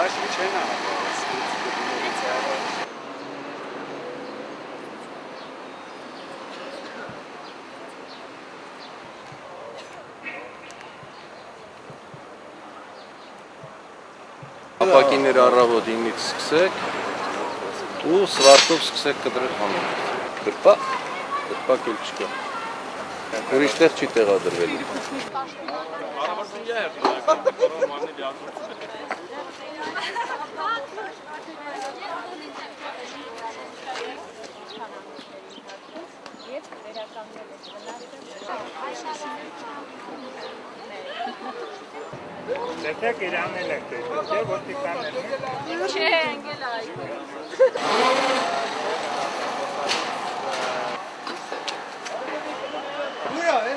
Կարաշվի չեն ապակիներ առավոտ 9-ից սկսեք ու սվարտով սկսեք կտրել հանում։ Կրպակ էլ չկա։ Ուրիշ տեղ չի տեղադրվել։ Դեպք իրանել եք դեպք, չէ՞ որտի կանել։ Չէ, ընկել այ։ Ուրա է։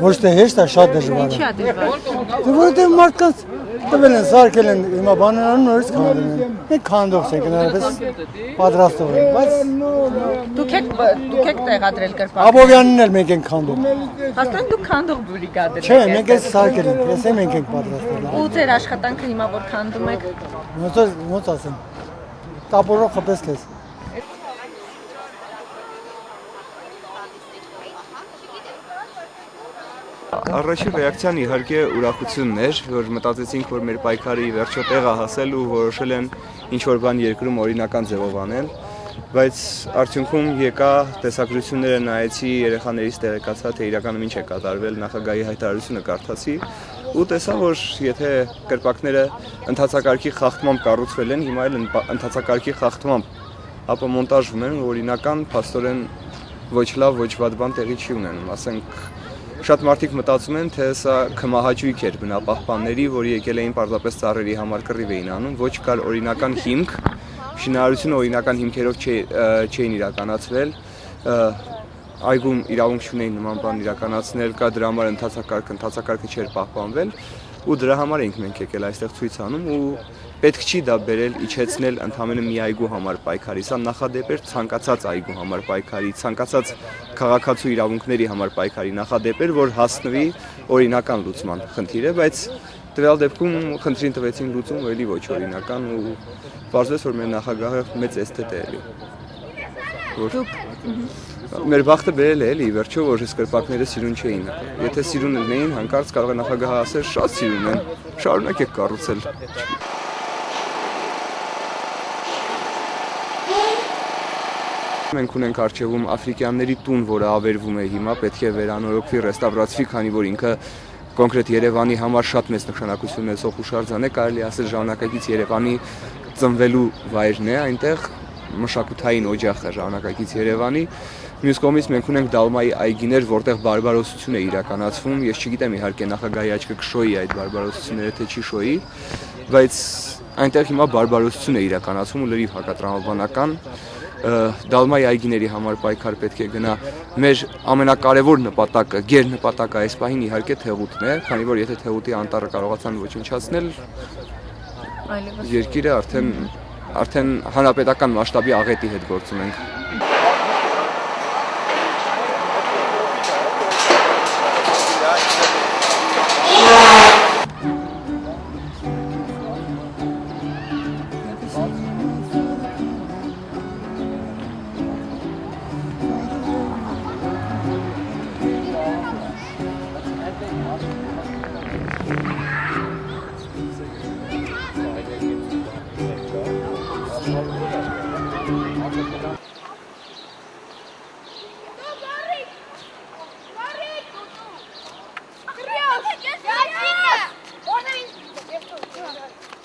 Ոչ թե հեշտ է, շատ դժվար է։ Ինչի է դժվար։ Դե որտեղ մարդկանց տվել են, սարքել են, հիմա բաներ անում նորից քանդում են։ Մենք քանդող չենք, հնարավորապես պատրաստող ենք, բայց Դուք եք տեղադրել կրպակը։ Աբովյանին էլ մենք ենք քանդում։ Հաստատ դուք քանդող բրիգադներ եք։ Չէ, մենք էլ սարքել ենք, ես մենք ենք պատրաստել։ Ու ձեր աշխատանքը հիմա որ քանդում եք։ Ոնց ասեմ։ Տապորով խփես քեզ։ Առաջին ռեակցիան իհարկե ուրախությունն էր, որ մտածեցինք, որ մեր պայքարի վերջո տեղ է հասել ու որոշել են ինչ-որ բան երկրում օրինական ձևով անել, բայց արդյունքում եկա տեսագրությունները նայեցի, երեխաներից տեղեկացա, թե իրականում ինչ է կատարվել, նախագահի հայտարարությունը կարդացի ու տեսա, որ եթե կրպակները ընդհանցակարգի խախտմամբ կառուցվել են, հիմա էլ ընդհանցակարգի խախտմամբ, ապա մոնտաժվում են, օրինական, փաստորեն ոչ լավ, ոչ վատ բան տեղի չի ունենում, ասենք Շատ մարդիկ մտածում են, թե սա քմահաճույք էր բնապահպանների, որ եկել էին պարզապես ծառերի համար կռիվ էին անում, ոչ կար օրինական հիմք, շինարարությունը օրինական հիմքերով չէին իրականացվել, այգում իրավունք չունեին նման բան իրականացնել, կա դրա համար ընթացակարգը չէր պահպանվել, ու դրա համար ենք մենք եկել այստեղ ցույց անում ու պետք չի դա բերել իջեցնել ընդամենը մի այգու համար պայքարի, սա նախադեպ էր ցանկացած այգու համար պայքարի, ցանկացած քաղաքացու իրավունքների համար պայքարի նախադեպ էր, որ հասնվի օրինական լուծման խնդիրը, բայց տվյալ դեպքում խնդրին տվեցին լուծում էլի ոչ օրինական ու պարզվեց, որ մեր նախագահը մեծ էսթետ է էլի։ Մեր բախտը բերել է էլի, վերջո որ այս կրպակները սիրուն չէին։ Եթե սիրուն լինեին, հանկարծ կարող է նախագահը ասել, շատ սիրուն են, շարունակեք կառուցել։ Մենք ունենք առջևում աֆրիկյանների տուն, որը ավերվում է հիմա, պետք է վերանորոգվի, ռեստավրացվի, քանի որ ինքը կոնկրետ Երևանի համար շատ մեծ նշանակություն ունեցող հուշարձան է, կարելի ասել ժամանակակից Երևանի ծնվելու վայրն է այնտեղ, մշակութային օջախ է ժամանակակից Երևանի։ Մյուս կողմից մենք ունենք Դալմայի այգիներ, որտեղ բարբարոսություն է իրականացվում, ես չգիտեմ իհարկե նախագահի աչքը կշոյի այդ բարբարոսությունները, թե չի շոյի, բայց այնտեղ հիմա բարբարոսություն է իրականացվում ու լրիվ հակատրամաբանական։ Դալմայի այգիների համար պայքար պետք է գնա։ Մեր ամենակարևոր նպատակը, գերնպատակը այս պահին իհարկե Թեղուտն է, քանի որ եթե Թեղուտի անտառը կարողացան ոչնչացնել, երկիրը արդեն հանրապետական մասշտաբի աղետի հետ գործ ունենք։